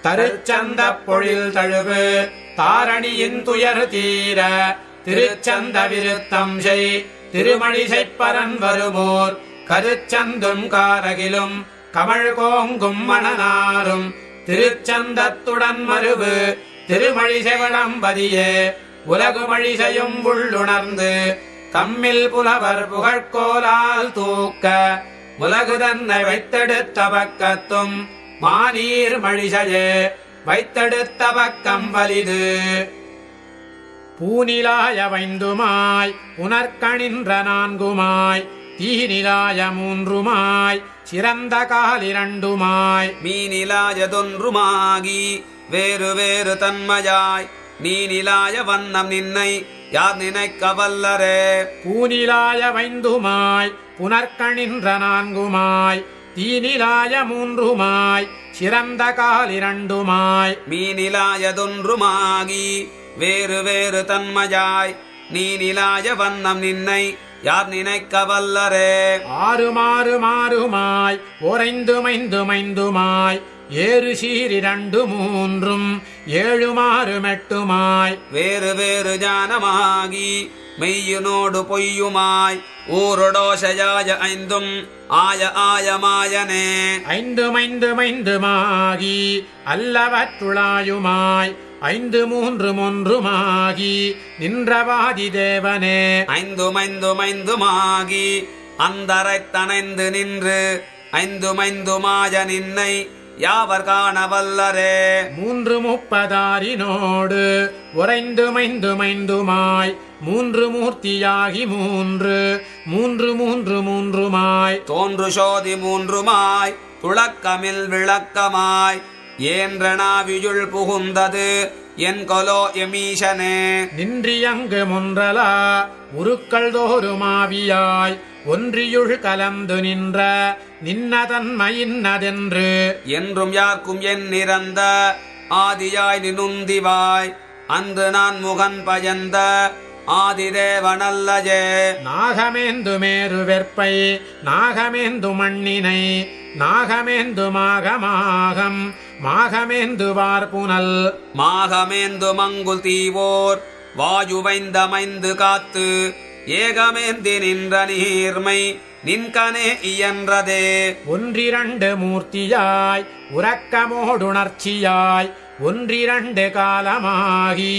தருச்சந்த பொழில் தழுவு தாரணியின் துயர் தீர திருச்சந்த விருத்தம் செய் திருமழிசைப் பரன் வருமோர் கருச்சந்தும் காரகிலும் கமழ் கோங்கும் மணனாரும் திருச்சந்தத்துடன் மருவு திருமழிசைவளம்பதியே உலகுமழிசையும் உள்ளுணர்ந்து தம்மில் புலவர் புகழ்கோலால் தூக்க உலகு தன்னை வைத்தெடுத்த பக்கத்தும் மாநீர் மழிசையே வைத்தெடுத்த பக்கம் வலிது. பூநிலாய வைந்துமாய் புனர்கணின்ற நான்குமாய் தீநிலாய மூன்றுமாய் சிறந்த காலிரண்டுமாய் மீநிலாயதொன்றுமாகி வேறு வேறு தன்மையாய் நீநிலாய வண்ணம் நின்னை யார் நினைக்க வல்லரே. பூநிலாய வைந்துமாய் புனர்கணின்ற நான்குமாய் தீநிலாய மூன்றுமாய் சிறந்த காலிரண்டுமாய் மீநிலாயதொன்றுமாகி வேறு வேறு தன்மையாய் நீநிலாய வண்ணம் நின்னை யார் நினைக்க வல்லரே. ஆறுமாறு மாறுமாய் ஓரைந்து மைந்து மைந்துமாய் ஏறு சீரிரண்டு மூன்றும் ஏழுமாறு மெட்டுமாய் வேறு வேறு ஞானமாகி மெய்யுனோடு பொய்யுமாய் ஊருடோஷயாய ஐந்தும் ஆய ஆயமாயனே. ஐந்து மைந்து மைந்துமாகி அல்லவற்றுளாயுமாய் ஐந்து மூன்று மூன்றுமாகி நின்றவாதி தேவனே. ஐந்து மைந்து மைந்துமாகி அந்தரைத்தனைந்து நின்று ஐந்து மைந்துமாய நின்னை யாவர் காண வல்லரே. மூன்று முப்பதாரினோடு உறைந்து மைந்து மைந்துமாய் மூன்று மூர்த்தியாகி மூன்று மூன்று மூன்று மூன்றுமாய் தோன்று சோதி மூன்றுமாய் துளக்கமில் விளக்கமாய் ஏன்றனாவியுள் புகுந்தது என் கொலோ எமீஷனே. நின்றியங்கு முன்றலா உருக்கள் தோறுமாவியாய் ஒன்றியுள் கலந்து நின்ற நின்னதன்மையின்னதென்று என்றும் யார்க்கும் என் நிறந்த ஆதியாய் நினுந்திவாய் அன்று நான் முகன் பயந்த ஆதிதேவனல்லஜே. நாகமேந்து மேரு வெற்பை நாகமேந்து மண்ணினை நாகமேந்து மாகமாகம் மாகமேந்து வார்புனல் மாகமேந்து மங்குல் தீவோர் வாயுவைந்தமைந்து காத்து ஏகமேந்தி நின்ற நீர்மை நின்கனே இயன்றதே. ஒன்றிரண்டு மூர்த்தியாய் உறக்கமோடுணர்ச்சியாய் ஒன்றிரண்டு காலமாகி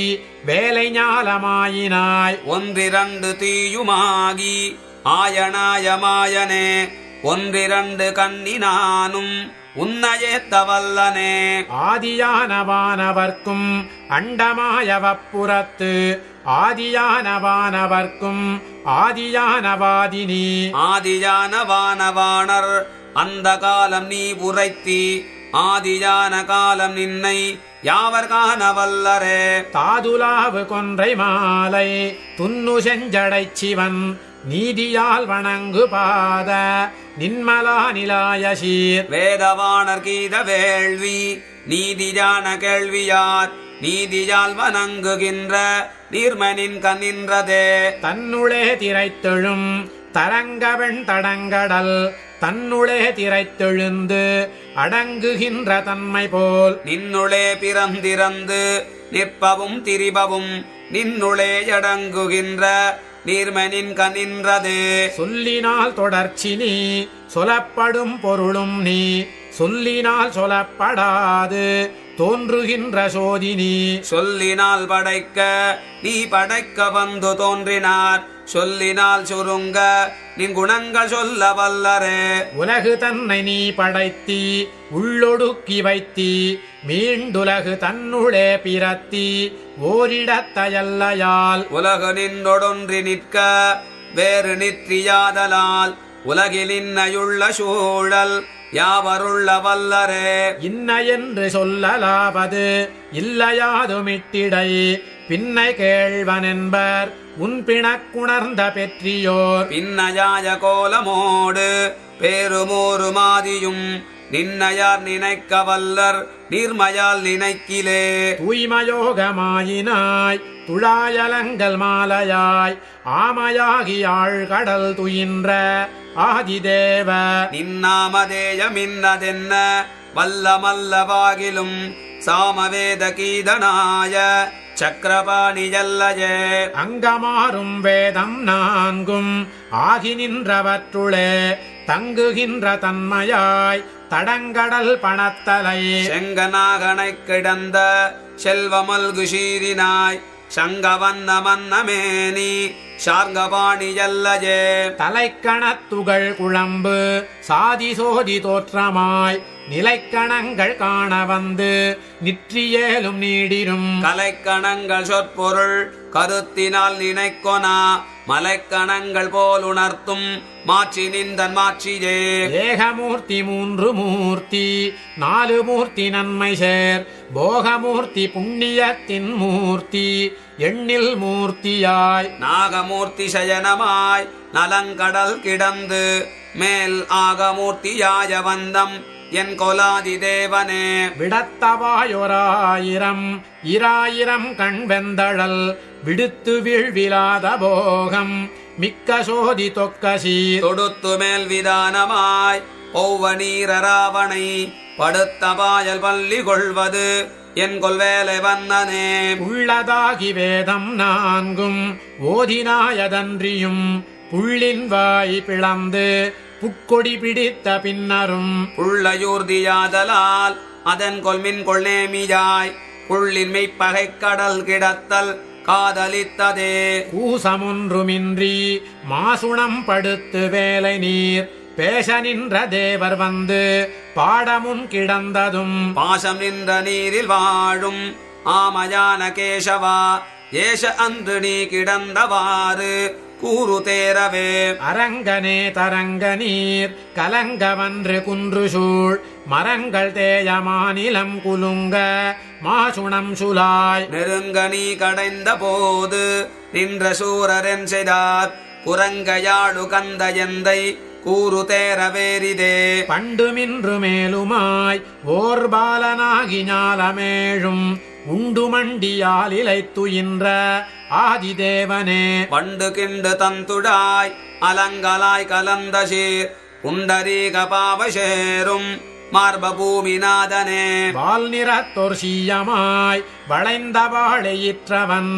வேலை ஞாலமாயினாய் ஒன்றிரண்டு தீயுமாகி ஆயனாயமாயனே. ஒன்றிரண்டு கண்ணினானும் உன்னையேத்த வல்லனே. ஆதியானவானவர்க்கும் அண்டமாயவப்புறத்து ஆதியானவானவர்க்கும் ஆதியானவாதினி. ஆதியானவானவானர் அந்த காலம் நீ உரைத்தி ஆதியான காலம் நின்னை யாவர் காண வல்லரே. தாதுலாவு கொன்றை மாலை துன்னு செஞ்சடை சிவன் நீதியால் வணங்கு பாத நின்மலா நிலாயசீர். வேதவாணர் கீத வேள்வி நீதியான கேள்வியார் நீதியால் வணங்குகின்ற நீர்மனின் கண்ணின்றதே. தன்னுளே திரைத்தெழும் தரங்கவெண் தடங்கடல் தன்னுளே திரைத்தெழுந்து அடங்குகின்ற தன்மை போல் நின்னுளே பிறந்திறந்து நிற்பவும் திரிபவும் நின்னுளே அடங்குகின்ற நீர்மனின் கண்ணின்றதே. சொல்லினால் தொடர்ச்சி நீ சொல்லப்படும் பொருளும் நீ சொல்லினால் சொல்லப்படாது தோன்றுகின்ற சோதினி. சொல்லினால் படைக்க நீ படைக்க வந்து தோன்றினார் சொல்லினால் சுருங்க நின் குணங்கள் சொல்ல வல்லரே. உலகு தன்னை நீ படைத்தி உள்ளொடுக்கி வைத்தி மீண்டுலகு தன்னுளே பிறத்தி ஓரிடத்தையல்லையால் உலகு நின்றொடொன்றி நிற்க வேறு நிற்றியாதலால் உலகில் இன்னையுள்ள சூழல் யாவருள்ள வல்லரே. இன்ன என்று சொல்லலாவது இல்லையாதுமிட்டிடை பின்னை கேள்வனென்பர் உன் பிணக்குணர்ந்த பெற்றியோர். பின்னையாய கோலமோடு பேருமோரு மாதியும் நின்னையார் நினைக்க வல்லர் நீர்மையால் நினைக்கிலே. தூய்மயோகமாயினாய் துழாயலங்கள் மாலையாய் ஆமையாகி ஆழ்கடல் துயின்ற ஆதிதேவ. நின்னாமதேயமின்னதென்ன வல்லமல்லவாகிலும் சாமவேத கீதனாய சக்கரபாணி ஜல்லஜே அங்கமாறும் வேதம் நான்கும் ஆகி நின்றவற்றுளே தங்குகின்ற தன்மையாய் தடங்கடல் பணத்தலை செங்கநாகனை கிடந்த செல்வமல்கு சீரினாய் சங்கவண்ண மன்னமேனி சார்கபாணி ஜல்லஜே தலைக்கணத்துகள் குழம்பு சாதி சோதி தோற்றமாய் நிலைக்கணங்கள் காண வந்து நிற்றியேலும் நீடிரும் கலைக்கணங்கள் சொற்பொருள் கருத்தினால் நினைக்கொனா மலைக்கணங்கள் போல் உணர்த்தும் மாற்றி நின்றன் மாற்றியே ஏகமூர்த்தி மூன்று மூர்த்தி நாலு மூர்த்தி நன்மை சேர் போகமூர்த்தி புண்ணியத்தின் மூர்த்தி எண்ணில் மூர்த்தியாய் நாகமூர்த்தி சயனமாய் நலங்கடல் கிடந்து மேல் ஆகமூர்த்தியாய வந்தம் என் கொலாதி தேவனே விடத்தவாயொராயிரம் இராயிரம் கண் வெந்தழல் விடுத்து வீழ்விலாத போகம் மிக்க சோதி தொக்கசீர் தொடுத்து மேல் விதானமாய் ஒவ்வ நீரராவணை படுத்த பாயல் பள்ளி கொள்வது என் கொள்வேலை வந்தனே உள்ளதாகி வேதம் நான்கும் ஓதினாயதன்றியும் புள்ளின் வாய் பிளந்து புக்கொடி பிடித்த பின்னரும் புள்ளையூர்தியாதலால் அதன் கொள்மின் கொள்நேமியாய் புள்ளின் மெய்ப்பகை கடல் கிடத்தல் காதலித்ததே கூசமொன்றுமின்றி மாசுணம் படுத்து வேலை நீர் பேச நின்ற தேவர் வந்து பாடமுன் கிடந்ததும் பாசம் நின்ற நீரில் வாழும் ஆமயான கேசவா ஏஷ அன்று நீ கிடந்தவாறு கூறு தேரவே அரங்கனே தரங்க நீர் கலங்கவன்று குன்று சூழ் மரங்கள் தேய மாநிலம் குலுங்க மாசுணம் சுலாய் நெருங்க நீ கடைந்த போது நின்ற சூரரென் செய்தார் குரங்கையாடு கந்த எந்தை கூறு தேரவேரிதே பண்டுமின்று மேலுமாய் ஓர் பாலனாகி ஞாலமேழும் உண்டு மண்டியால் இலைத்துயின்ற ஆதிதேவனே பண்டு கிண்டு தந்துடாய் அலங்கலாய் கலந்த சீர் புண்டரீக பாவசேரும் மார்ப பூமிநாதனே வால் நிறத்தொர் சீயமாய் வளைந்த வாழையிற்றவன்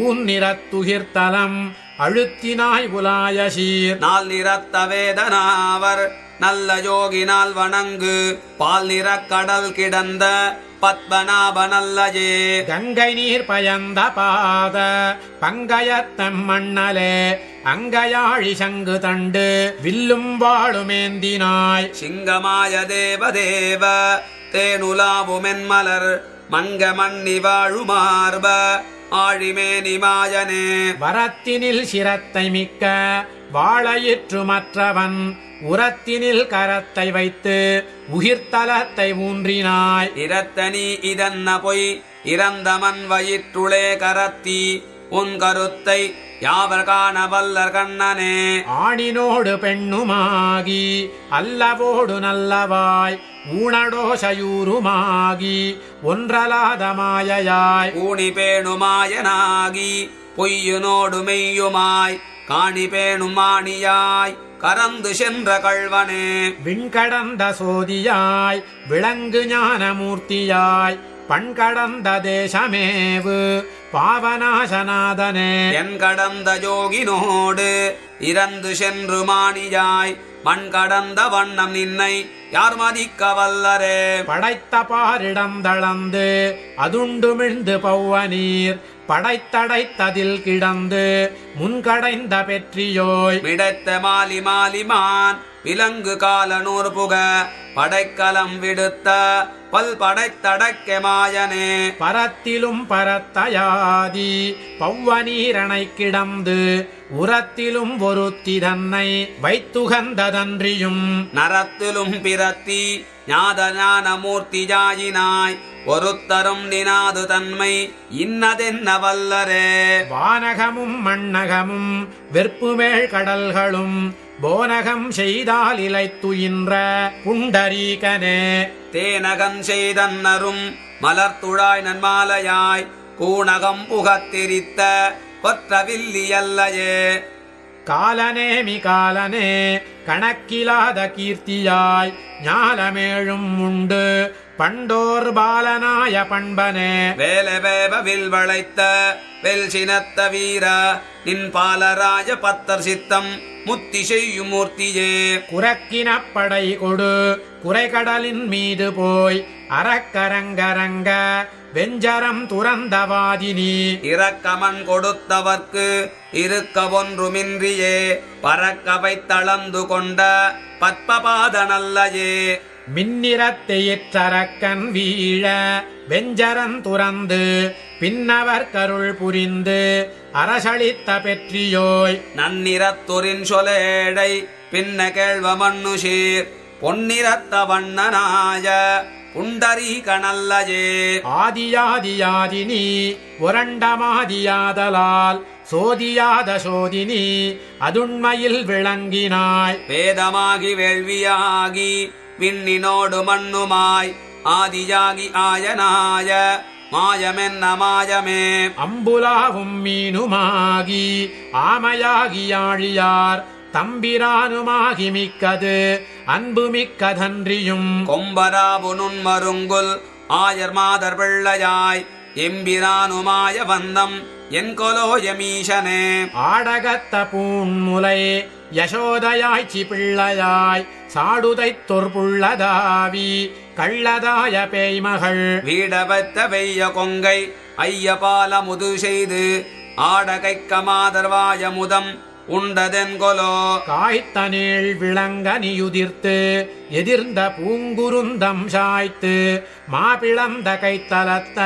ஊன் நிறத்துகிர்த்தலம் அழுத்தினாய் உலாய சீர் நாள் நிறத்த வேதனாவர் நல்ல யோகினால் வணங்கு பால் நிற கடல் கிடந்த பத்மநாப நல்லஜே கங்கை நீர் பயந்த பாத பங்கயத்தம் மண்ணலே அங்கையாழி சங்கு தண்டு வில்லும் வாழுமேந்தினாய் சிங்கமாய தேவதேவ தேனுலாவுமென்மலர் மங்க மன்னி வாழுமார்ப ஆழிமேனி மாயனே வரத்தினில் சிரத்தை மிக்க வாழையிற்று மற்றவன் உரத்தினில் கரத்தை வைத்து உகிர்த்தலத்தை ஊன்றினாய் இரத்தனி இதன்ன பொய் இறந்தமன் வயிற்றுளே கரத்தி உன் கருத்தை யாவர் காண வல்லர் கண்ணனே ஆணினோடு பெண்ணுமாகி அல்லவோடு நல்லவாய் ஊனடோசயூருமாகி ஒன்றலாத மாயையாய் ஊனி பேணுமாயனாகி பொய்யுனோடு மெய்யுமாய் காணி பேணுமானியாய் கரந்து சென்ற கள்வனே விண்கடந்த சோதியாய் விளங்கு ஞானமூர்த்தியாய் பண்கடந்த தேசமேவு பாவநாசநாதனே என் கடந்த யோகினோடு இறந்து சென்று மாணியாய் மண் கடந்த வண்ணம் நின்னை யார் மதிக்க வல்லரே படைத்த பாரிடம் தளந்து அதுண்டுமிழ்ந்து பௌவ நீர் படைத்தடைத்ததில் கிடந்து முன்கடைந்த பெற்றியோய் விடைத்த மாலி மாலிமான் விலங்கு காலனூர் புக படைக்கலம் விடுத்த பல் படைத்தடக்க மாயனே பரத்திலும் பரத்தயாதி பௌவநீரணை கிடந்து உரத்திலும் ஒருத்தி தன்னை வைத்துகந்ததன்றியும் நரத்திலும் பிறத்தி ஞாத ஞான மூர்த்தி ஜாயினாய் ஒருத்தரும் நினாது தன்மை இன்னதென்ன வல்லரே வானகமும் மண்ணகமும் வெற்புமேள் கடல்களும் போனகம் செய்தால் இலைத்துயின்ற புண்டரீகனே தேனகன் செய்தன்னரும் மலர்த்துழாய் நன்மாலையாய் கூணகம் புகத்திரித்த கொற்றவில்லியல்லையே காலனேமி காலனே கணக்கிலாத கீர்த்தியாய் ஞாலமேழும் உண்டு பண்டோர் பாலனாய பண்பனே வேலவேவ வில் வளைத்த வெல் சினத்த வீர நின் பாலராஜ பத்தர் சித்தம் முத்தி செய்யும் மூர்த்தியே குரக்கின படை கொடு குறைகடலின் மீது போய் அறக்கரங்கரங்க வெஞ்சரம் துறந்தவாதினி இரக்கமன் கொடுத்தவர்க்கு இருக்க ஒன்றுமின்றியே பறக்க வைத்தளந்து கொண்ட பத்மபாத நல்லயே மின்னிறத்தையிற்றரக்கன் வீழ வெஞ்சரன் துறந்து பின்னவர் கருள் புரிந்து அரசளித்த பெற்றியோய் நன்னிறத்தொரின் சொலேடை பின்ன கேள்வ மண்ணுஷீர் பொன்னிறத்த வண்ணனாய புண்டரீக நல்லயே ஆதியாதியாதினி ஒரண்டமாதியாதலால் சோதியாத சோதினி அதுண்மையில் விளங்கினாய் வேதமாகி வேள்வியாகி விண்ணினோடு மண்ணுமாய் ஆதியாகி ஆயனாய மாயமென்ன மாயமே அம்புலாவும் மீனுமாகி ஆமையாகி ஆழியார் தம்பிரானுமாகி மிக்கது அன்பு மிக்கதன்றியும் கொம்பராபு நுண்மருங்குல் ஆயர் மாதர் பிள்ளையாய் எம்பிரானுமாய வந்தம் என் கொலோயமீஷனே ஆடகத்த பூண்முலை யசோதையாய்ச்சி பிள்ளையாய் சாடுதைத் தொற்புள்ளதாவி கள்ளதாய பேய்மகள் வீடவத்த வெய்ய கொங்கை ஐயபால முது செய்து ஆடகைக்க மாதர்வாய முதம் உண்டதென்கொலோ காய்த்தனேள் விளங்கனியுதிர்த்து எதிர்ந்த பூங்குருந்தம் சாய்த்து மாபிளந்த கைத்தலத்த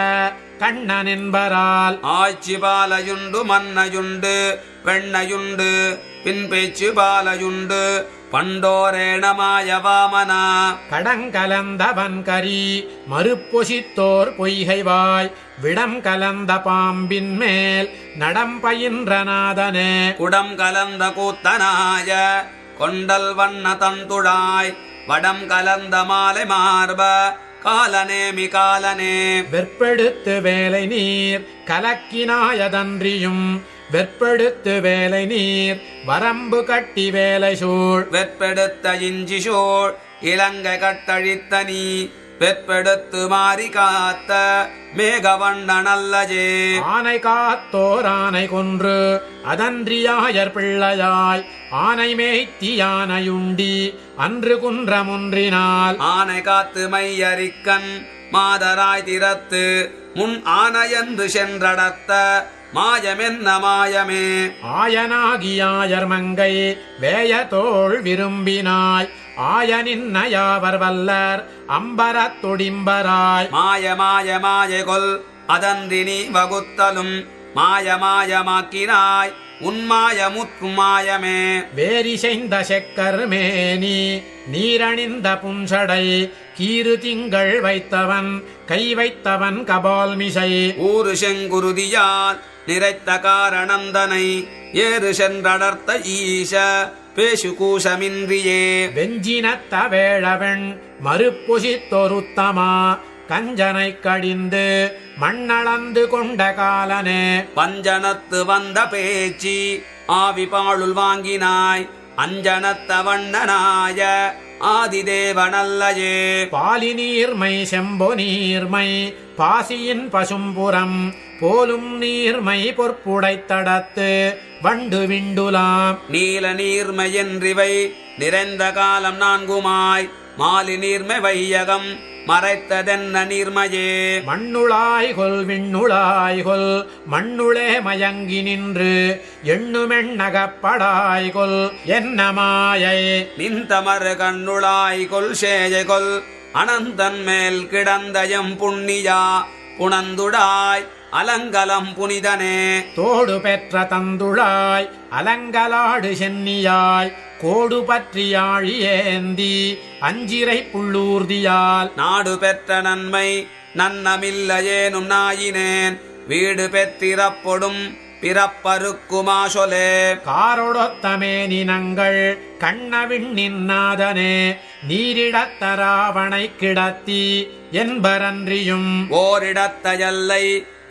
கண்ணனென்பரால் ஆட்சி பாலையுண்டு மன்னையுண்டு வெண்ணையுண்டு பின்பேச்சு பாலையுண்டு பண்டோரேணமாய வாமனா கடங்கலந்தவன் கரி மறுப்பொசித்தோர் பொய்கைவாய் விடம் கலந்த பாம்பின் மேல் நடம்பயின்றநாதனே குடம் கலந்த கூத்தனாய கொண்டல் வண்ண தந்துழாய் வடம் கலந்த மாலை மார்ப காலனேமி காலனே வெற்பெடுத்து வேலை நீர் கலக்கினாயதன்றியும் வெற்பெடுத்து வேலை நீர் வரம்பு கட்டி வேலை சூழ் வெற்பெடுத்த இஞ்சி சோழ் இலங்கை கட்டழித்த நீ வெற்பெடுத்து மாறி காத்த மேகவண்ண நல்லஜே ஆனை காத்தோர் ஆனை கொன்று அதன்றியாயர் பிள்ளையாய் ஆனை மேய்த்தி யானையுண்டி அன்று குன்றமுன்றினால் ஆனை காத்து மையரிக்கன் மாதராய் திறத்து முன் ஆனையன்று சென்றடத்த மாயமென்ன மாயமே ஆயனாகியாயர் மங்கை வேயதோள் விரும்பினாய் ஆயனின்னையாவர் வல்லர் அம்பரத் தொடிம்பராய் மாய மாய மாய கொல் அதன்றி நீ வகுத்தலும் மாய மாயமாக்கினாய் உன்மாய முற்று மாயமே வேரிசைந்த செக்கர் மேனி நீரணிந்த புன்சடை கீறு திங்கள் வைத்தவன் கை வைத்தவன் கபால் மிசை ஊரு செங்குருதியால் நிறைத்த காரணந்தனை ஏறு சென்றடர்த்த ஈச பேசு கூசமின்றியே வெஞ்சினத்த வேழவன் மறுப்பொசித்தொருத்தமா கஞ்சனை கடிந்து மண்ணளந்து கொண்ட காலனே பஞ்சனத்து வந்த பேச்சி ஆவி பாழுள் வாங்கினாய் அஞ்சனத்த வண்ணனாய ஆதிதேவனல்லையே பாலி நீர்மை செம்பொ நீர்மை பாசியின் பசும்புறம் போலும் நீர்மை பொற்புடைத்தடத்து வண்டு விண்டுலாம் நீல நீர்மை என்றிவை நிறைந்த காலம் நான்குமாய் மாலி நீர்மை வையகம் மறைத்ததென்ன நீர்மையே மண்ணுளாய்கொல் விண்ணுளாய்கொல் மண்ணுளே மயங்கி நின்று எண்ணுமெண்ணகப்படாய்கொல் என்ன மாயை நின்றமறு கண்ணுளாய் கொல் சேயை கொல் அனந்தன் மேல் கிடந்தயம் புண்ணியா புணந்துடாய் அலங்கலம் புனிதனே தோடு பெற்ற தந்துழாய் அலங்கலாடு சென்னியாய் கோடு பற்றியாழி ஏந்தி அஞ்சிரை புள்ளூர்தியால் நாடு பெற்ற நன்மை நன்னமில்லையேனும் நாயினேன் வீடு பெற்றிறப்பொடும் பிறப்பருக்குமா சொலே காரொடொத்தமே நினங்கள் கண்ணவிண்ணின்னாதனே நீரிடத்த ராவணை கிடத்தி என்பரன்றியும் ஓரிடத்த எல்லை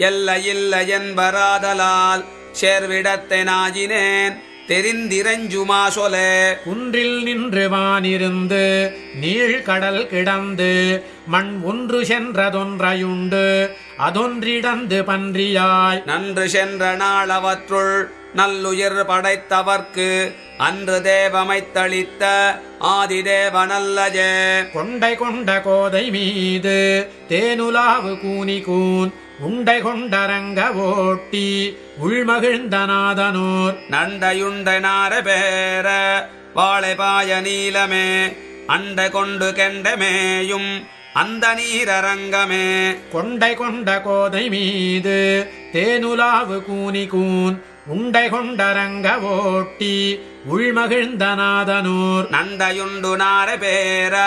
எல்லையில்லை என்பராதலால் சேர்விடத்தை நாஜினேன் தெரிந்திரஞ்சுமா சொலே. குன்றில் நின்று வானிருந்து நீழ்கடல் கிடந்து மண் ஒன்று சென்றதொன்றையுண்டு அதொன்றிடந்து பன்றியாய் நன்று சென்ற நாளவற்றுள் நல்லுயிர் படைத்தவர்க்கு அன்று தேவமைத்தளித்த ஆதிதேவனல்லஜே. கொண்டை கொண்ட கோதை மீது தேனுலாவு கூனி கூன் உண்டை கொண்டரங்க ஓட்டி உள்மகிழ்ந்த நாதனூர் நண்டையுண்ட நார பேர வாழைபாய நீலமே அண்டை கொண்டு கெண்டமேயும் அந்த நீரரங்கமே. கொண்டை கொண்ட கோதை மீது தேனுலாவு கூனி கூன் உண்டை கொண்டரங்க ஓட்டி உள்மகிழ்ந்த நாதனூர் நண்டையுண்டு நார பேர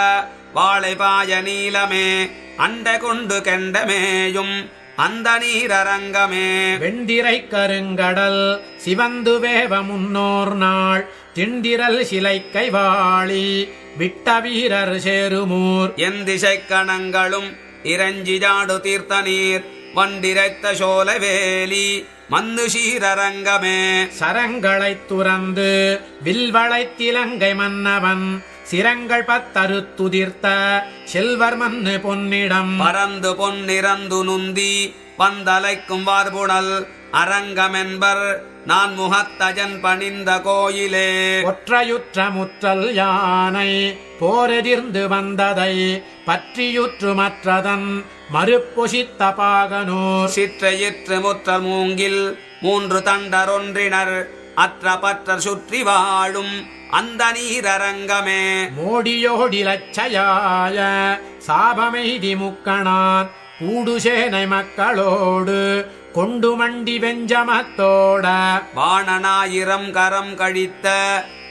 வாழைபாய நீலமே அண்டை கொண்டு கெண்டமேயும் அந்த நீரரங்கமே. வெண்டிரை கருங்கடல் சிவந்து வேவ முன்னோர் நாள் திண்டிரல் சிலை கைவாளி விட்ட வீரர் சேருமூர் எந்திசை கணங்களும் இறஞ்சி ஜாடு தீர்த்த நீர் வண்டிரைத்த சோலைவேலி மந்து சீரரங்கமே. சரங்களைத் துறந்து வில்வளைத்திலங்கை மன்னவன் சிரங்கள் பத்தறுத்துதிர்த்த செல்வர் மண்ணு பொன்னிடம் பரந்து பொன்னிறந்து நுந்தி பந்தலைக்கும் வார்புணல் அரங்கமென்பர் நான் முகத்தஜன் பணிந்த கோயிலே. ஒற்றையுற்ற முற்றல் யானை போரெதிர்ந்து வந்ததை பற்றியுற்று மற்றதன் மறுப்பொசித்த பாகனூர் சிற்றையிற்று முற்றல் மூங்கில் மூன்று தண்டரொன்றினர் அற்ற பற்றர் சுற்றி வாழும் அந்த நீரரங்கமே. மோடியோடி லட்சயாய சாபமெய்தி முக்கணான் கூடுசேனை மக்களோடு கொண்டு மண்டி வெஞ்சமத்தோட வாணனாயிரம் கரம் கழித்த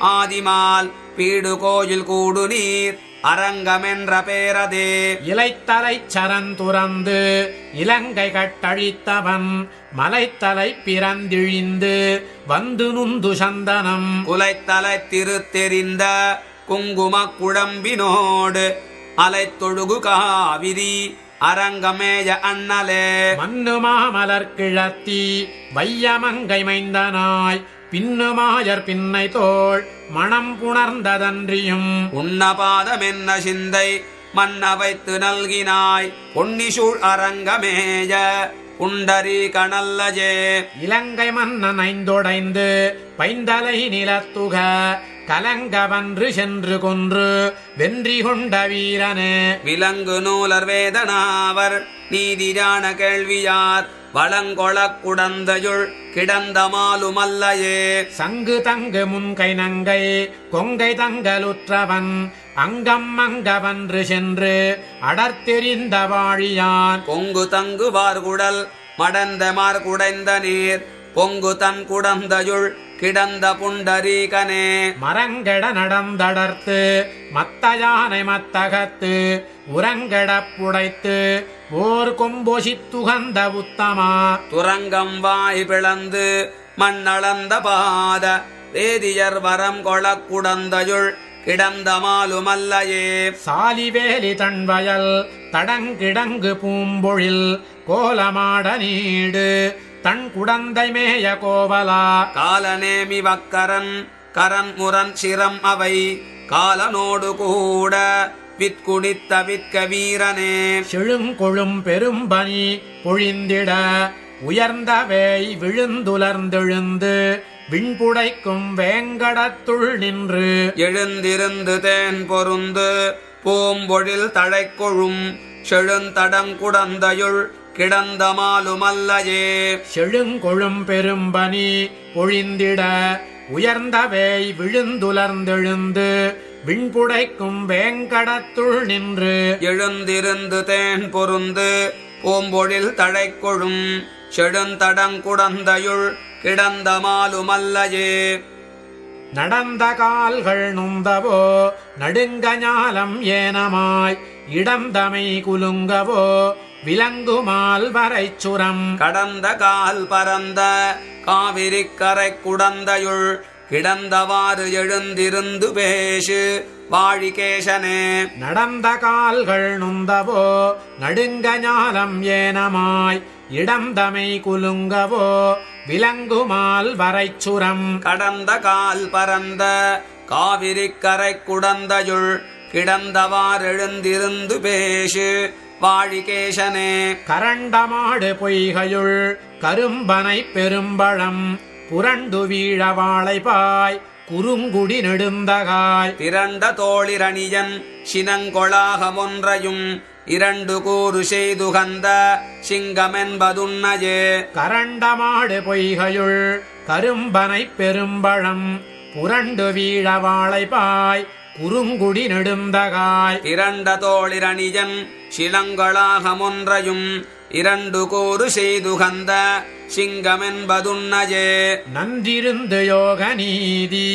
ஆதிமால் பீடு கோயில் கூடு நீர் அரங்கமென்ற பேரதே. இலைத்தலை சரந்துறந்து இலங்கை கட்டழித்தவன் மலைத்தலை பிறந்திழிந்து வந்து நுந்து சந்தனம் குலைத்தலை திருத்தெறிந்த குங்கும குழம்பினோடு அலைத்தொழுகு காவிரி அரங்கமேய அண்ணலே. மண்ணு மாமலர் கிழத்தி வையமங்கை மைந்தனாய் பின்னுமாயர் பின்னை தோள் மணம் புணர்ந்ததன்றியும் உன்னபாதமென்ன சிந்தை மன்ன வைத்து நல்கினாய் பொன்னிசூழ் அரங்கமேய புண்டரி கணல்லஜே. இலங்கை மன்னன் ஐந்தொடைந்து பைந்தலை நிலத்துக கலங்கவன்று சென்று கொன்று வென்றி கொண்ட வீரனே. விலங்கு நூலர் வேதனாவர் நீதியான கேள்வியார் வளங்கொளக் குடந்தையுள் கிடந்த மாலுமல்லையே. சங்கு தங்கு முன்கை நங்கை கொங்கை தங்கலுற்றவன் அங்கம் அங்கவன்று சென்று அடர்த்தெறிந்த வாழியான் பொங்கு தங்கு வார்குடல் மடந்த மார்குடைந்த நீர் பொங்கு தன் குடந்தையுள் கிடந்த புண்டரீகனே. மரங்கட நடந்தடர்த்து மத்த யானை மத்தகத்து உரங்கட புடைத்து ஓர் கொம்பொசித்துகந்த உத்தமா துரங்கம் வாய் பிளந்து மண்ணளந்த பாத வேதியர் வரம் கொளக் குடந்தையுள் கிடந்த மாலுமல்லையே. சாலிவேலி தன்வயல் தடங்கிடங்கு பூம்பொழில் கோலமாட நீடு தன் குடந்தை மேய கோவலா காலநேமி வக்கரன் கரன் முரண் சிரம் அவை காலனோடு கூட விற்குடித்த விற்க வீரனே. செழுங்கொழும் பெரும்பனி பொழிந்திட உயர்ந்த வேய் விழுந்துலர்ந்தெழுந்து விண்புடைக்கும் வேங்கடத்துள் நின்று எழுந்திருந்து தேன் பொருந்து பூம்பொழில் தழைக்கொழும் செழுந்தடங்குடந்தையுள் கிடந்த மாலுமல்லையே. செழுங்கொழும் பெரும்பனி பொழிந்திட உயர்ந்த வேய் விழுந்துலர்ந்தெழுந்து விண்புடைக்கும் வேங்கடத்துள் நின்று எழுந்திருந்து தேன் பொருந்து பூம்பொழில் தழைக்கொழும் செழுந்தடங்குடந்தையுள் கிடந்த மாலுமல்லையே. நடந்த கால்கள் நுந்தவோ நடுங்க ஞாலம் ஏனமாய் இடந்தமை குலுங்கவோ விலங்குமால் வரைச்சுரம் கடந்த கால் பரந்த காவிரி கரை குடந்தையுள் கிடந்தவாறு எழுந்திருந்து பேசு வாழிகேசனே. நடந்த கால்கள் நுந்தவோ நடுங்க ஞாலம் ஏனமாய் இடந்தமை குலுங்கவோ விலங்குமால் வரைச்சுரம் கடந்த கால் பரந்த காவிரி கரை குடந்தையுள் கிடந்தவாறெழுந்திருந்து பேசு வாழிகேசனே. கரண்டமாடு பொய்கையுள் கரும்பனை பெரும்பழம் புரண்டு வீழ வாழைபாய் குறுங்குடி நெடுந்தகாய் திரண்ட தோளிரணியன் சினங்கொளாகமொன்றையும் இரண்டு கூறு செய்துகந்த சிங்கமென்பதுன்னயே. கரண்டமாடு பொய்கையுள் கரும்பனை பெரும்பழம் புரண்டு வீழ வாழைபாய் குறுங்குடி நெடுந்தகாய் திரண்ட தோளிரணியன் சிலங்களாகமொன்றையும் இரண்டு கூறு செய்துகந்த சிங்கமென்பதுன்னயே. நன்றிருந்து யோக நீதி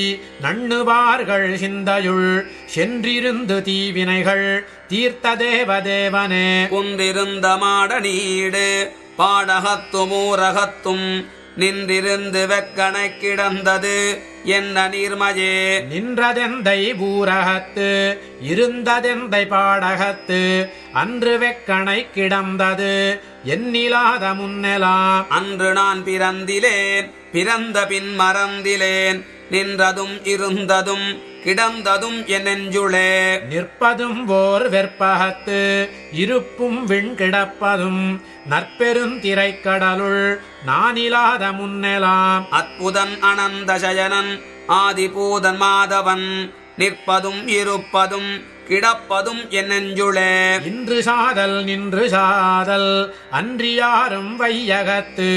நண்ணுவார்கள் சிந்தையுள் சென்றிருந்து தீவினைகள் தீர்த்த தேவதேவனே. குந்திருந்த மாட நீடு பாடகத்தும் ஊரகத்தும் நின்றிருந்து வெக்கனை கிடந்தது என்ன நீர்மையே. நின்றதெந்தை பூரகத்து இருந்ததெந்தை பாடகத்து அன்று வெக்கனை கிடந்தது எண்ணிலாத முன்னெலாம். அன்று நான் பிறந்திலேன் பிறந்த பின் மறந்திலேன் நின்றதும் இருந்ததும் கிடந்ததும் என் நெஞ்சுளே. நிற்பதும் ஓர் வெற்பகத்து இருப்பும் விண் கிடப்பதும் நற்பெருந்திரைக்கடலுள் நானிலாத முன்னெலாம். அற்புதன் அனந்த சயனன் ஆதிபூதன் மாதவன் நிற்பதும் இருப்பதும் கிடப்பதும் என் நெஞ்சுளே. இன்று சாதல் நின்று சாதல் அன்றியாரும் வையகத்து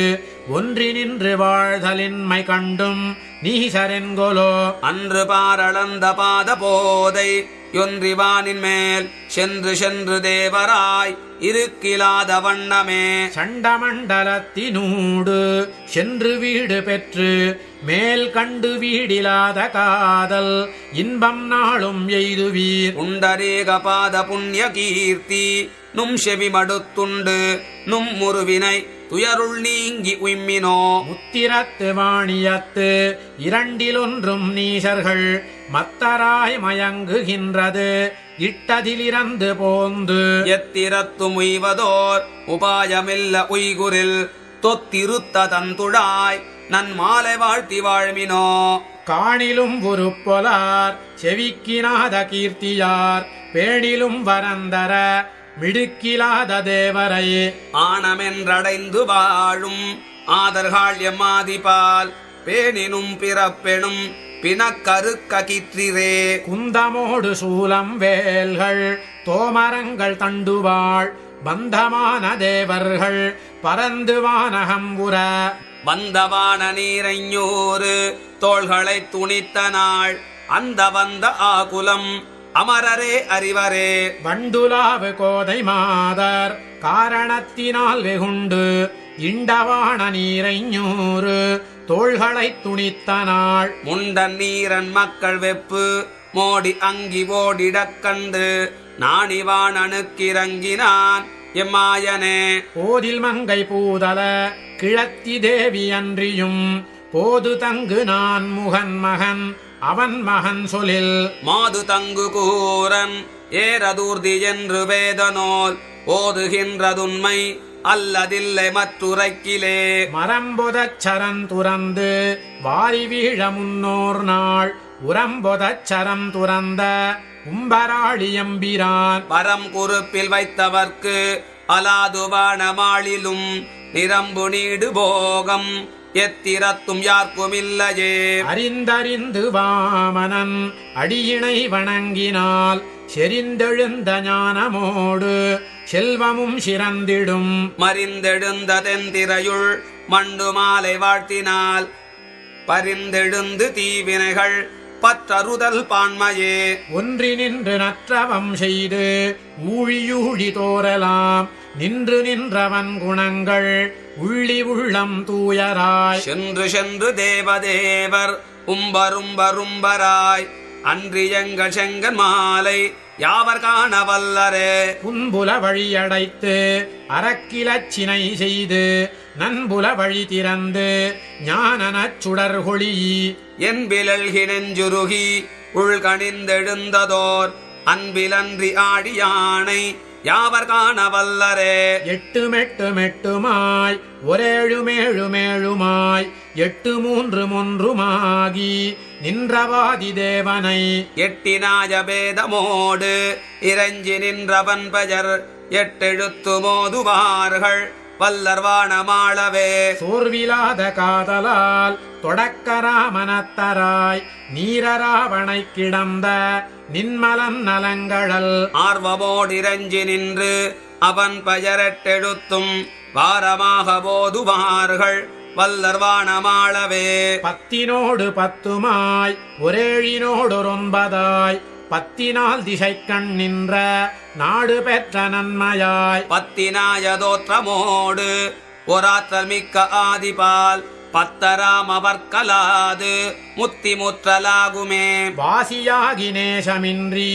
ஒன்றி நின்று வாழ்தலின்மை கண்டும் நீசரென்கொலோ. அன்று பாரளந்த பாத போதை யொன்றிவானின் மேல் சென்று சென்று தேவராய் இருக்கிலாத வண்ணமே. சண்டமண்டலத்தினூடு சென்று வீடு பெற்று மேல் கண்டு வீடிலாத காதல் இன்பம் நாளும் எய்துவீர். உண்டரேக பாத புண்ணிய கீர்த்தி நும் செவி மடுத்துண்டு நும் முருவினை துயருள் நீங்கி உய்மினோ. முத்திரத்து வாணியத்து இரண்டிலொன்றும் நீசர்கள் மத்தராய் மயங்குகின்றது இட்டதிலிறந்து போந்து. எத்திரத்தும் உய்வதோர் உபாயமில்ல உய்குரில் தொத்திருத்த தந்துழாய் நன் மாலை வாழ்த்தி வாழ்மினோ. காணிலும் ஒரு பொலார் செவிக்கினாத கீர்த்தியார் பேணிலும் வரந்தர மிடுக்கிலாத தேவரை. ஆனமென்றடைந்து வாழும் ஆதர்கள் எம்மாதிபால் பேணினும் பிறப்பெனும் பிணக்கருக்க கிற்றிரே. குந்தமோடு சூலம் வேல்கள் தோமரங்கள் தண்டுவாள் பந்தமான தேவர்கள் பரந்து வானகம்புற. வந்தவான நீரைஞூறு தோள்களை துணித்த நாள் அந்த வந்த ஆகுலம் அமரரே அறிவரே. வண்டுலாவு கோதை மாதர் காரணத்தினால் வெகுண்டு இண்டவான நீரைஞூறு தோள்களை துணித்த நாள். முண்டன் நீரன் மக்கள் வெப்பு மோடி அங்கி ஓடிடக் கண்டு நாணிவானனுக்கிறங்கினான் எம்மாயனே. போதில் மங்கை பூதல கிழத்தி தேவி அன்றியும் போது தங்கு நான் முகன் மகன் அவன் மகன் சொலில். மாது தங்கு கூரன் ஏறதூர்தி என்று வேதனோல் ஓதுகின்றதுண்மை அல்லதில்லை மற்றுரைக்கிலே. மரம்பொதச் சரம் துறந்து வாரி வீழ முன்னோர் நாள் உரம்பொதச் சரம் துறந்த உம்பராளியம்பிரான். பரம் குறுப்பில் வைத்தவர்க்கு அலாதுவான மாளிலும் நிரம்பு நீடு போகம் எத்திரத்தும் யார்க்குமில்லையே. அறிந்தறிந்து வாமனன் அடியினை வணங்கினால் செறிந்தெழுந்த ஞானமோடு செல்வமும் சிறந்திடும். மறிந்தெழுந்த தென்திரையுள் மண்டு மாலை வாழ்த்தினால் பரிந்தெழுந்து தீவினைகள் பற்றறுதல் பான்மையே. ஒன்றி நின்று நற்றவம் செய்து ஊழியூழி தோரலாம் நின்று நின்றவன் குணங்கள் உள்ளி உள்ளம் தூயராய். சென்று சென்று தேவதேவர் உம்பரும்பரும்பராய் அன்றியங்கள் செங்கன் மாலை யாவர் காண வல்லரே. புன்புல வழியடைத்து அறக்கிலச்சினை செய்து நன்புல வழி திறந்து ஞானனச் சுடர்கொளி. என் விலல்கி நெஞ்சுருகி உள்கணிந்தெழுந்ததோர் அன்பிலன்றி ஆடியானை யாவர் காண வல்லரே. எட்டு மெட்டு மெட்டுமாய் ஒரேழுமேழுமேழுமாய் எட்டு மூன்று மூன்றுமாகி நின்றவாதி தேவனை எட்டினாய பேதமோடு இறைஞ்சி நின்றவன் பெயர் எட்டெழுத்து மோதுவார்கள் வல்லர்வானமாளவே. சோர்விலாத காதலால் தொடக்கராமனத்தராய் நீரராவணை கிடந்த நின்மலன் நலங்கழல் ஆர்வமோடிரஞ்சி நின்று அவன் பெயரெட்டெழுத்தும் வாரமாக போதுவார்கள் வல்லர்வானமாளவே. பத்தினோடு பத்துமாய் ஒரேழினோடொன்பதாய் பத்தினால் திசைக்கண் நின்ற நாடு பெற்ற நன்மையாய் பத்தினாய தோற்றமோடு ஒராற்றல் மிக்க ஆதிபால் பத்தராம் அவர்கலாது முத்தி முற்றலாகுமே. வாசியாகி நேசமின்றி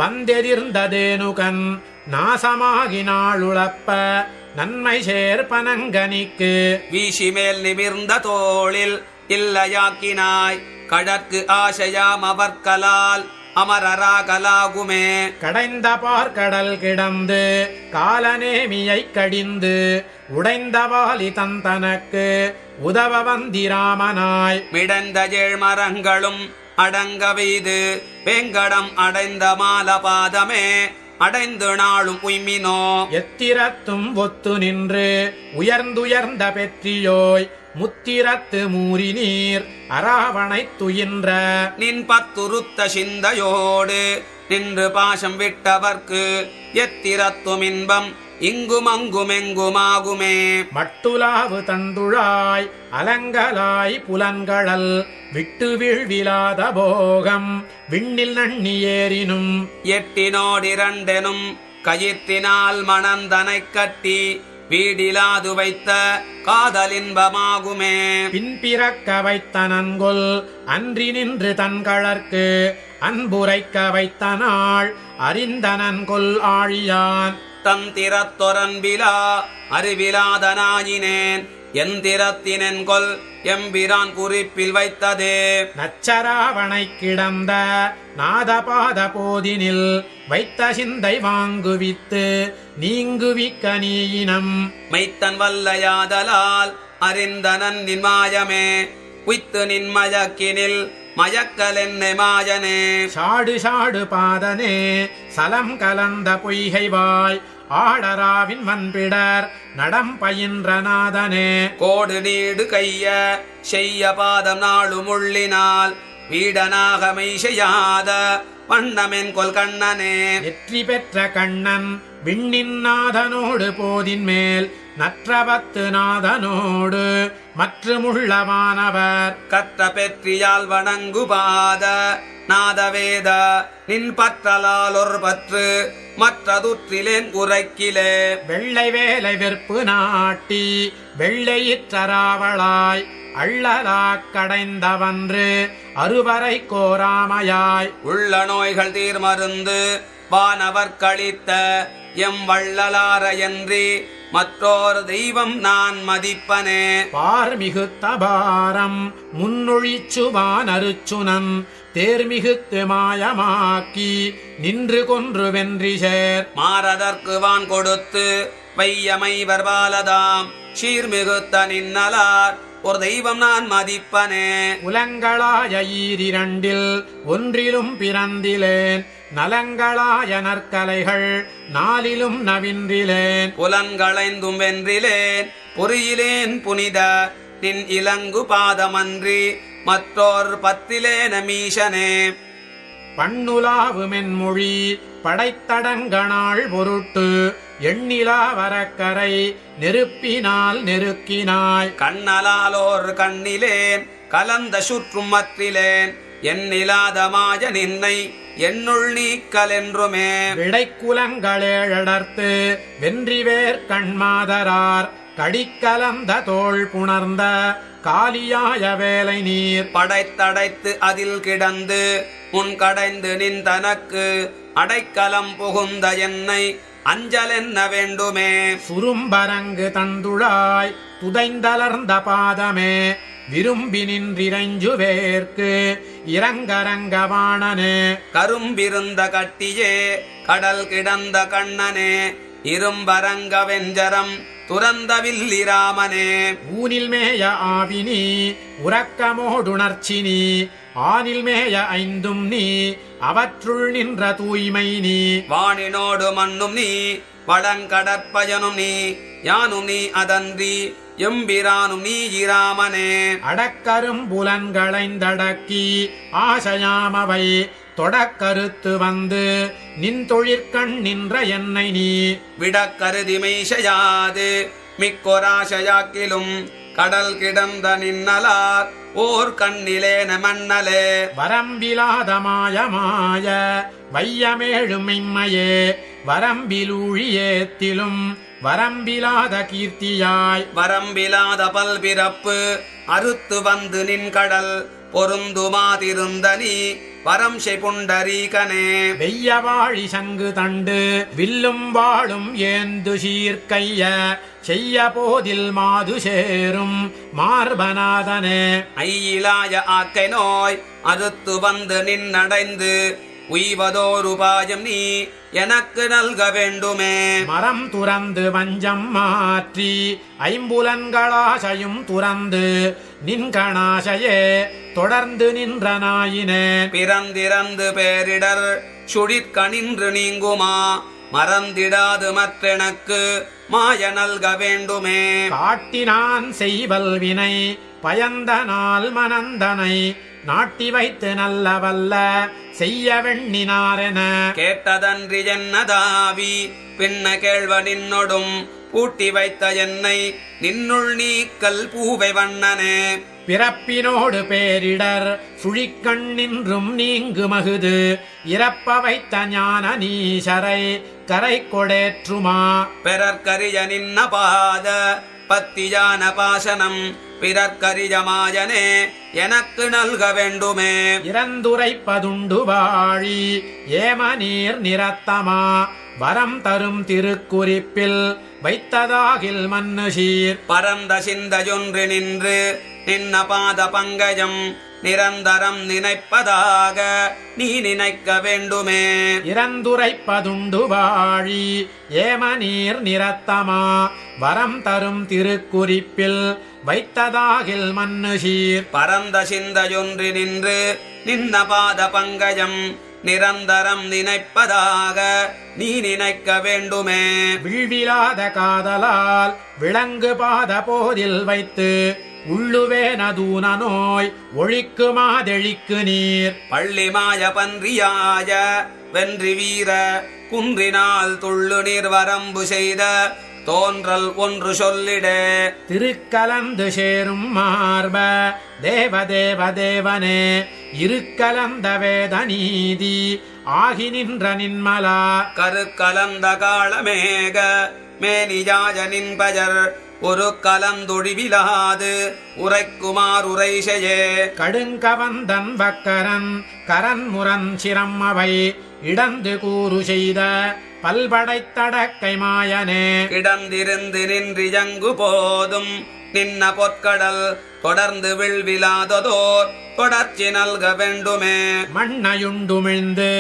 வந்தெதிர்ந்ததேனுகன் நாசமாகினாளுழப்ப நன்மை சேர்ப்பனங்கனிக்கு வீசி மேல் நிமிர்ந்த தோளில் இல்லையாக்கினாய் கடற்கு ஆசையாம் அவர்கலால் அமரராகலாகுமே. கடைந்த பார்க்கடல் கிடந்து காலநேமியை கடிந்து உடைந்தவாலி தந்தனக்கு உதவ வந்திராமனாய் மிடந்த ஏழ்மரங்களும் அடங்க வைது வெங்கடம் அடைந்த மாலபாதமே அடைந்து நாளும் உய்மினோ. எத்திரத்தும் ஒத்து நின்று உயர்ந்துயர்ந்த பெற்றியோய் முத்திரத்து மூரி நீர் அராவணை துயின்ற நின் பத்துருத்த சிந்தையோடு நின்று பாசம் விட்டவர்க்கு எத்திரத்தும் இன்பம் இங்குமங்குமெங்குமாகுமே. மட்டுலாவு தந்துழாய் அலங்கலாய் புலன்களல் விட்டு வீழ்விலாத போகம் விண்ணில் நண்ணி ஏறினும் எட்டினோடிரண்டெனும் கயிற்றினால் மணந்தனை கட்டி வீடிலாது வைத்த காதலின்பமாகுமே. பின்பிறக்க வைத்த நன்கொல் அன்றி நின்று தன்கழற்கு அன்புரைக்க வைத்த நாள் அறிந்த நன்கொல் ஆழியான் தந்திரத்தொரன்பிலா அறிவிலாதனாயினேன் எந்திரத்தினென்கொல் எம்பிரான் குறிப்பில் வைத்ததே. நச்சராவணை கிடந்த நாதபாத போதினில் வைத்த சிந்தை வாங்குவித்து நீங்குவிக்க நீயினம் மைத்தன் வல்லையாதலால் அறிந்தனன் நின் மாயமே உய்த்து நின் மயக்கினில் மயக்கலென்னை மாயனே. சாடு சாடு பாதனே சலம் கலந்த பொய்கைவாய் ஆடராவின் வன்பிடர் நடம் பயின்ற நாதனே. கோடு நீடு கைய செய்ய பாதம் நாளு முள்ளினால் வீடனாக மெய்செய்யாத வண்ணமென் கொல் கண்ணனே. வெற்றி பெற்ற கண்ணன் விண்ணின் நாதனோடு போதின் மேல் நற்றவத்து நாதனோடு மற்றுமுள்ளவானவர் கற்ற பெற்றியால் வணங்குபாத நாதவேத நின் பற்றலால் ஒரு பற்று மற்றதுற்றிலேன் உரைக்கிலே. வெள்ளை வேலை வெற்பு நாட்டி வெள்ளையிற்றராவளாய் அள்ளலாக் கடைந்தவன்று அறுவரை கோராமையாய் உள்ள நோய்கள் தீர்மருந்து வானவர் கழித்த எம் வள்ளலார என்றி மற்றோர் தெய்வம் நான் மதிப்பனே. பார்மிகுத்த பாரம் முன்னொழிச்சுவான் அருச்சுனன் தேர்மிகுத்து மாயமாக்கி நின்று கொன்று வென்றி சேர் மாறதற்கு வான் கொடுத்து வையமைவர் பாலதாம் சீர்மிகுத்த நின்னலார் ஒரு தெய்வம் நான் மதிப்பனே. உலங்களாய ஈரிரண்டில் ஒன்றிலும் பிறந்திலேன் நலங்களாய நற்கலைகள் நாளிலும் நவின்றிலேன் புலன்களைந்தும் வென்றிலேன் பொறியிலேன் புனித நின் இலங்கு பாதமன்றி மற்றோர் பத்திலேன மீசனே. பண்ணுலாவு மென்மொழி படைத்தடங்கனாள் பொருட்டு எண்ணிலா வரக்கரை நெருப்பினால் நெருக்கினாய் கண்ணலாலோர் கண்ணிலேன் கலந்த சுற்றும் மற்றிலேன் எண்ணிலாத மாய நின்னை என்னுள் நீக்கலென்றுமே. விடைக்குலங்களேழடர்த்து வென்றிவேர் கண்மாதரார் கடிக்கலந்த தோள் புணர்ந்த காலியாய வேலை நீர் படைத்தடைத்து அதில் கிடந்து முன் கடைந்து நின் தனக்கு அடைக்கலம் புகுந்த என்னை அஞ்சலென்ன வேண்டுமே. சுரும்பரங்கு தந்துழாய் துதைந்தலர்ந்த பாதமே விரும்பி நின்றிரஞ்சுவேற்கு இரங்கரங்கவாணனே கரும்பிருந்த கட்டியே கடல் கிடந்த கண்ணனே இரும்பரங்க வெஞ்சரம் துறந்த வில்லிராமனே ஊனில் மேய ஆவினி உறக்கமோடுணர்ச்சினி ஆனில் மேய ஐந்தும் நீ அவற்றுள் நின்ற தூய்மை நீ வானினோடு மண்ணும் நீ வடங்கடற்பயனும் நீ யானும் நீ அதன்றி எம்பிரானும் நீ இராமனே அடக்கரும் புலன்களைந்தடக்கி ஆசையாமவை தொடக்கருத்து வந்து நின் தொழிற்கண் நின்ற என்னை நீ விடக்கருதிமை செய்யாது மிக்கொராசையாக்கிலும் கடல் கிடந்த நின்னலார் ஓர் கண்ணிலேன மண்ணலே வரம்பிலாத மாய வையமேழும் மெய்மையே வரம்பிலூழியேத்திலும் வரம்பிலாத கீர்த்தியாய் வரம்பிலாத பல்பிறப்பு அறுத்து வந்து நின் கடல் பொருந்துமாதிருந்த நீ வரம் புண்டரீகனே வெய்யவாழி சங்கு தண்டு வில்லும் வாழும் ஏந்து சீர்க்கைய செய்ய போதில் மாது சேரும் மார்பநாதனே ஐயிலாய ஆக்கை நோய் அறுத்து வந்து நின்னடைந்து உய்வதோருபாயம் நீ எனக்கு நல்க வேண்டுமே மரம் துறந்து வஞ்சம் மாற்றி ஐம்புலன்களாசையும் துறந்து நின்கணாசையே தொடர்ந்து நின்ற நாயினே பிறந்திறந்து பேரிடர் சுழிற்கணின்று நீங்குமா மறந்திடாது மற்றெனக்கு மாய நல்க வேண்டுமே காட்டினான் செய்வல் வினை பயந்த நாள் மனந்தனை நாட்டி வைத்து நல்ல வல்ல செய்ய வெண்ணினாரென கேட்டதன்றி என்னதாவி பின்ன கேள்வ நின்னொடும் பூட்டி வைத்த என்னை நின்னுள் நீக்கல் பூவை வண்ணனே பிறப்பினோடு பேரிடர் சுழிக்கண் நின்றும் நீங்கு மகுது இறப்ப வைத்த ஞான நீசரை கரை கொடேற்றுமா பெறற்கரிய நின்ன பாத பத்தியான பாசனம் பிறர்க்கரிஜமாயனே எனக்கு நல்க வேண்டுமே இறந்துரைப்பதுண்டு வாழி ஏம நீர் நிறத்தமா வரம் தரும் திருக்குறிப்பில் வைத்ததாகில் மன்னு சீர் பரந்த சிந்தையொன்று நின்று நின்ன பாத பங்கஜம் நிரந்தரம் நினைப்பதாக நீ நினைக்க வேண்டுமே இறந்துரைப்பதுண்டு வாழி ஏம நீர் நிறத்தமா வரம் தரும் திருக்குறிப்பில் வைத்ததாகில் மன்னு சீர் பரந்த சிந்தையொன்று நின்று நின்ன பாத பங்கஜம் நிரந்தரம் நினைப்பதாக நீ நினைக்க வேண்டுமே விழ்விலாத காதலால் விளங்கு பாத போதில் வைத்து உள்ளுவேனதூன நோய் ஒழிக்கு மாதெழிக்கு நீர் பள்ளிமாய பன்றியாய வென்றி வீர குன்றினால் துள்ளு நீர் வரம்பு செய்த தோன்றல் ஒன்று சொல்லிடே திருக்கலந்து சேரும் மார்ப தேவதேவ தேவனே இருக்கலந்த வேத நீதி ஆகி நின்ற நின்மலா கருக்கலந்த காளமேக மேனியாய நின்பஜர் ஒரு கலந்தொழிவிலாது உரைக்குமார் உரைசையே கடுங்கவந்தன் வக்கரன் கரன் முரன் சிரம் அவை இடந்து கூறு செய்த பல்படைத்தடக்கை மாயனே கிடந்திருந்து நின்றியங்கு போதும் நின்ன பொற்கடல் தொடர்ந்து விழ்விலாததோர் தொடர்ச்சி நல்க வேண்டுமே மண்ணையுண்டுமிழ்ந்து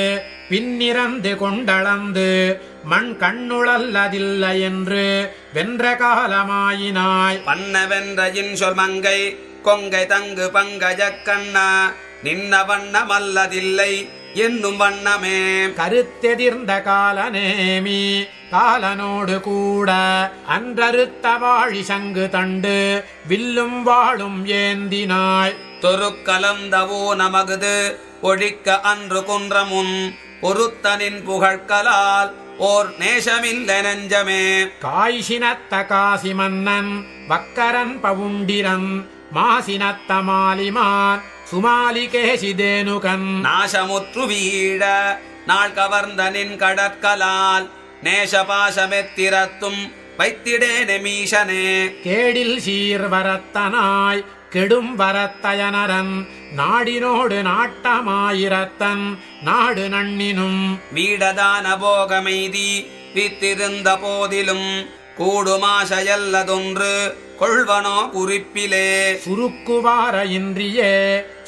பின்னிறந்து கொண்டளந்து மண் கண்ணுழல்லதில்லை என்று வென்ற காலமாயினாய் பண்ண வென்ற இன்சொல் மங்கை கொங்கை தங்கு பங்கஜ கண்ணா நின்ன வண்ணமல்லதில்லை என்னும் வண்ணமே கருத்தெதிர்ந்த காலநேமி காலனோடு கூட அன்றறுத்த வாழி சங்கு தண்டு வில்லும் வாழும் ஏந்தினாய் தொருக்கலந்தவோ நமகுது ஒழிக்க அன்று குன்றமுன் பொருத்தனின் புகழ்கலால் ஓர் நேசமில்லை நெஞ்சமே காய்சினத்த காசி மன்னன் வக்கரன் பவுண்டிரன் மாசினத்த மாலிமான் சுமாலிகேசிதேனுகன் நாசமுற்று வீழ நாள் கவர்ந்த நின் கடற்கலால் நேசபாசமெத்திரத்தும் வைத்திடேனே மீசனே கேடில் சீர்வரத்தனாய் கெடும் வரத்தயனரன் நாடினோடு நாட்டமாயிரத்தன் நாடு நன்னினும் வீடதான போகமெய்தி வித்திருந்த போதிலும் கூடுமாசையல்லதொன்று கொள்வனோ குறிப்பிலே. சுருக்குவார இன்றியே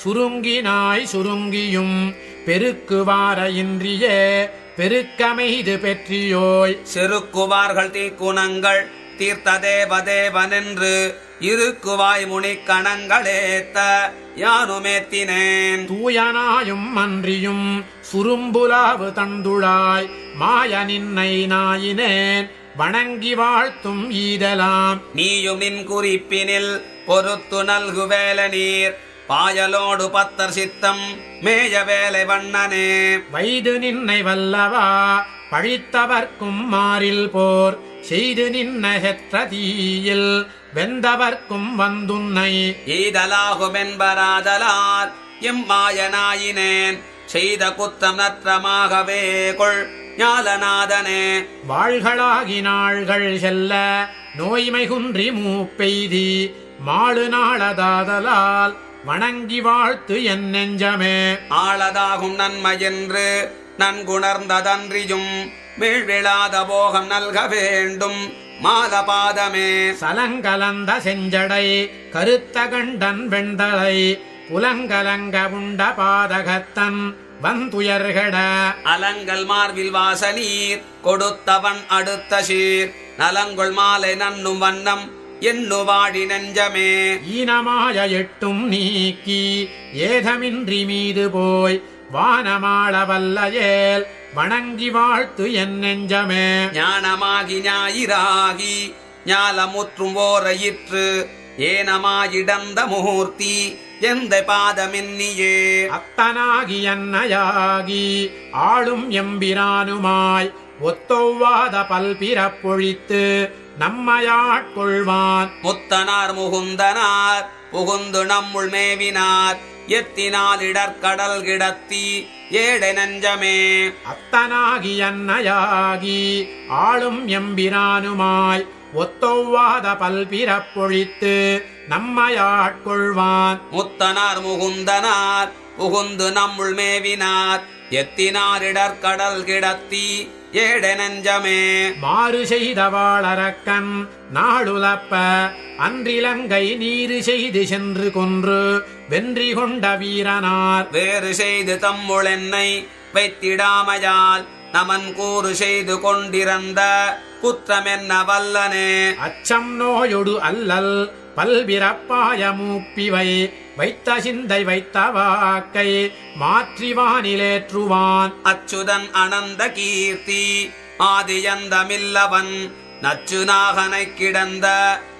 சுருங்கினாய் சுருங்கியும் பெருக்குவார இன்றியே பெருக்கமெய்து பெற்றியோய். செருக்குவார்கள் தீக்குணங்கள் தீர்த்த தேவதேவனென்று இருக்குவாய் முனிக்கணங்களேத்த யானுமேத்தினேன். தூயனாயும் அன்றியும் சுரும்புலாவு தந்துழாய் மாய நின்னை நாயினேன் வணங்கி வாழ்த்தும் ஈதலாம். நீயும் நின் குறிப்பினில் பொறுத்து நல்கு வேல நீர் பாயலோடு பத்தர் சித்தம் மேய வேலை வண்ணனே. வைது நின்னை வல்லவா பழித்தவர்க்கும் மாறில் போர் செய்து நின்ன ஹெற்ற தீயில் வெந்தவர்க்கும் வந்துன்னை ஈதலாகுமென்பராதலால் எம்மாயனாயினேன் செய்த குத்தம் நற்றமாகவே கொள் ஞாலநாதனே. வாழ்களாகி நாள்கள் செல்ல நோய்மை குன்றி மூப்பெய்தி மாடு நாளதாதலால் வணங்கி வாழ்த்து என் நெஞ்சமே. ஆளதாகும் நன்மையென்று நன்குணர்ந்ததன்றியும் மீழ்விழாத போகம் நல்க வேண்டும் மாலபாதமே. சலங்கலந்த செஞ்சடை கருத்த கண்டன் வெண்தலை புலங்கலங்க உண்ட பாதகத்தன் வந்துயர்கட அலங்கல் மார்பில் வாசநீர் கொடுத்தவன் அடுத்த சீர் நலங்கொள் மாலை நன்னும் வண்ணம் எண்ணு வாடி நெஞ்சமே. ஈனமாய எட்டும் நீக்கி ஏதமின்றி மீது போய் வானமாள வல்லையேல் வணங்கி வாழ்த்து என் நெஞ்சமே. ஞானமாகி ஞாயிறாகி ஞாலமுற்றும் ஓரையிற்று ஏனமாயிடந்த மூர்த்தி எந்த பாதமென்னியே. அத்தனாகி அன்னையாகி ஆளும் எம்பிரானுமாய் ஒத்தொவ்வாத பல்பிறப்பொழித்து நம்மையாட்கொள்வான். முத்தனார் முகுந்தனார் புகுந்து நம்முள் மேவினார் எத்தினால் இடர்கடல் கிடத்தி ஏடை நெஞ்சமே. அத்தனாகி அன்னையாகி ஆளும் எம்பிரானுமாய் ஒத்தொவ்வாத பல்பிறப்பொழித்து நம்மையாட்கொள்வான். முத்தனார் முகுந்தனார் புகுந்து நம்முள் மேவினார் எத்தினார் இடர்கடல் கிடத்தி ஏடை நெஞ்சமே. மாறு செய்த வாளரக்கன் நாளுலப்ப அன்றிலங்கை நீரு செய்து சென்று கொன்று வென்றி கொண்ட வீரனார் வேறு செய்து தம்முள் என்னை வைத்திடாமையால் நமன் கூறு செய்து கொண்டிருந்த குற்றமென்ன வல்லனே. அச்சம் நோயொடு அல்லல் பல்பிறப்பாய மூப்பிவை வைத்த சிந்தை வைத்த வாக்கை மாற்றிவானிலேற்றுவான். அச்சுதன் அனந்த கீர்த்தி ஆதியந்தமில்லவன் நச்சு நாகனை கிடந்த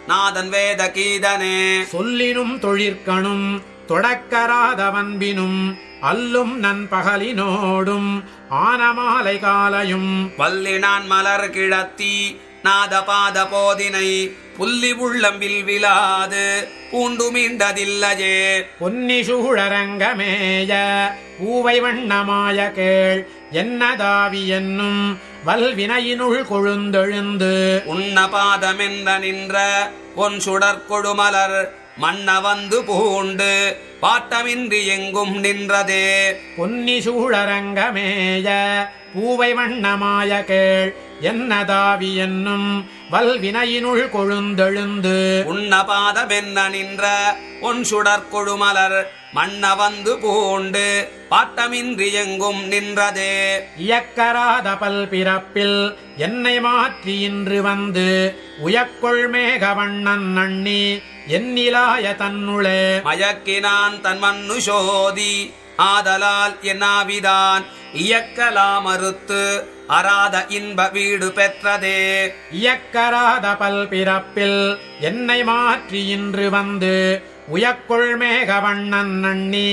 நாதன் வேத கீதனே. சொல்லினும் தொழிற்கணும் தொடக்கராதவன்பினும் அல்லும் நன்பகலினோடும் ஆனமாலை காலையும் வல்லினான் மலர் கிழத்தி நாதபாத போதினை புள்ளி உள்ளம்பில் விழாது பூண்டு மீண்டதில்லையே. பொன்னி சூழரங்கமேய பூவை வண்ணமாய கேள் என்னதாவி என்னும் வல்வினையினுள் கொழுந்தெழுந்து உன்ன பாதமென்ற நின்ற பொன் சுடற்கொழுமலர் மன்ன வந்து பூண்டு பாட்டமின்றி எங்கும் நின்றதே. பொன்னி சூழரங்கமேய பூவை வண்ணமாய கேள் என்னதாவி என்னும் வல்வினையினுள் கொழுந்தெழுந்து உன்ன பாதமென்ன நின்ற பொன் சுடற்கொழுமலர் மன்ன வந்து பூண்டு பாட்டமின்றி எங்கும் நின்றதே. இயக்கராத பல்பிறப்பில் என்னை மாற்றி இன்று வந்து உயக்கொள் மேகவண்ணன் நண்ணி எண்ணிலாய தன்னுளே மயக்கினான் தன் மண்ணு சோதி ஆதலால் என்னாவிதான் இயக்கலாமறுத்து அராத இன்ப வீடு பெற்றதே. இயக்கராத பல்பிறப்பில் என்னை மாற்றி இன்று வந்து உயக்கொள் மேகவண்ணன் நண்ணி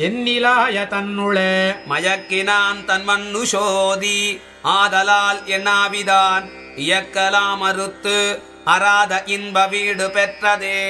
எண்ணிலாய தன்னுளே மயக்கினான் தன் மண்ணு சோதி ஆதலால் என்னாவிதான் இயக்கலாமறுத்து அராத இன்ப வீடு பெற்றதே.